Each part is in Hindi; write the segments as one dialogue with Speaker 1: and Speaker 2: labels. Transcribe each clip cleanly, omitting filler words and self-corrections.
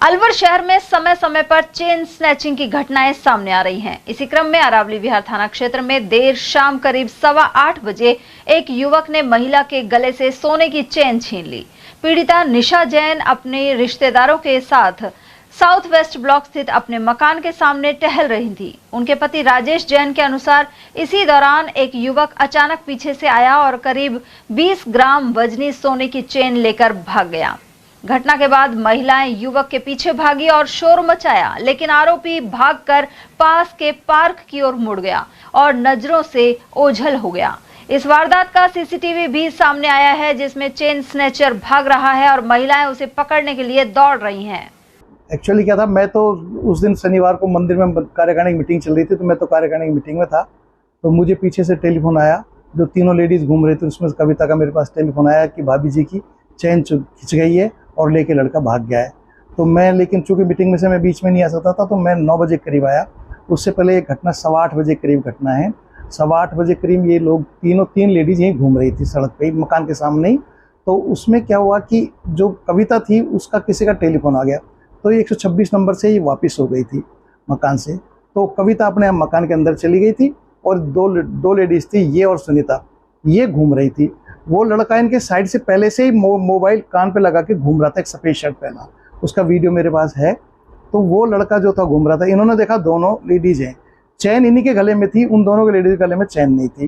Speaker 1: अलवर शहर में समय समय पर चेन स्नैचिंग की घटनाएं सामने आ रही हैं। इसी क्रम में अरावली विहार थाना क्षेत्र में देर शाम करीब 8:15 बजे एक युवक ने महिला के गले से सोने की चेन छीन ली। पीड़िता निशा जैन अपने रिश्तेदारों के साथ साउथ वेस्ट ब्लॉक स्थित अपने मकान के सामने टहल रही थी। उनके पति राजेश जैन के अनुसार इसी दौरान एक युवक अचानक पीछे से आया और करीब 20 ग्राम वजनी सोने की चेन लेकर भाग गया। घटना के बाद महिलाएं युवक के पीछे भागी और शोर मचाया, लेकिन आरोपी भागकर पास के पार्क की ओर मुड़ गया और नजरों से ओझल हो गया। इस वारदात का सीसीटीवी भी सामने आया है, जिसमें चेन स्नैचर भाग रहा है और महिलाएं उसे पकड़ने के लिए दौड़ रही हैं।
Speaker 2: एक्चुअली क्या था, मैं तो उस दिन शनिवार को मंदिर में कार्यकारिणी मीटिंग चल रही थी, तो मैं तो कार्यकारिणी मीटिंग में था। तो मुझे पीछे से टेलीफोन आया, जो तीनों लेडीज घूम रही थी उसमें कविता का मेरे पास टेलीफोन आया कि भाभी जी की चेन खिंच गई है और लेके लड़का भाग गया है। तो मैं, लेकिन चूंकि मीटिंग में से मैं बीच में नहीं आ सकता था, तो मैं 9 बजे करीब आया। उससे पहले एक घटना 8:15 बजे करीब घटना है। 8:15 बजे करीब ये लोग तीन लेडीज यहीं घूम रही थी सड़क पे, मकान के सामने ही। तो उसमें क्या हुआ कि जो कविता थी उसका किसी का टेलीफोन आ गया, तो 126 नंबर से ये वापस हो गई थी मकान से। तो कविता अपने मकान के अंदर चली गई थी और दो लेडीज थी, ये और सुनीता, ये घूम रही थी। वो लड़का इनके साइड से पहले से ही मोबाइल कान पे लगा के घूम रहा था, एक सफ़ेद शर्ट पहना, उसका वीडियो मेरे पास है। तो वो लड़का जो था घूम रहा था, इन्होंने देखा दोनों लेडीज हैं, चैन इन्हीं के गले में थी, उन दोनों के लेडीज के गले में चैन नहीं थी।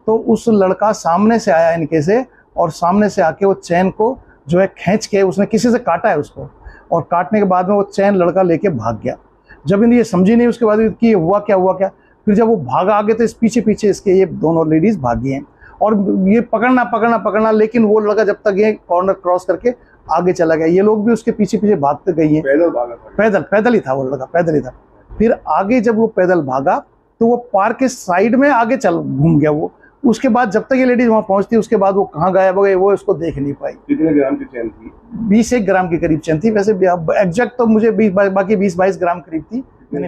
Speaker 2: तो उस लड़का सामने से आया इनके से, और सामने से आके वो चैन को जो है खींच के उसने किसी से काटा है उसको, और काटने के बाद में वो चैन लड़का लेके भाग गया। जब इन्हें ये समझी नहीं उसके बाद कि हुआ क्या, फिर जब वो भागा आगे तो इस पीछे इसके ये दोनों लेडीज भागी हैं, और ये पकड़ना, लेकिन वो लड़का जब तक ये कॉर्नर क्रॉस करके आगे चला गया, ये लोग भी उसके पीछे भागते गई हैं। पैदल ही था वो लड़का, पैदल ही था। फिर आगे जब वो पैदल भागा तो वो पार्क के साइड में आगे घूम गया वो। उसके बाद जब तक ये लेडीज वहां पहुंचती, उसके बाद वो कहाँ गायब हो गए वो उसको देख नहीं पाई।
Speaker 3: कितने ग्राम की चैन थी?
Speaker 2: 20 ग्राम के करीब चैन थी। वैसे एग्जैक्ट तो मुझे 20 बाकी 20-22 ग्राम करीब थी। मैंने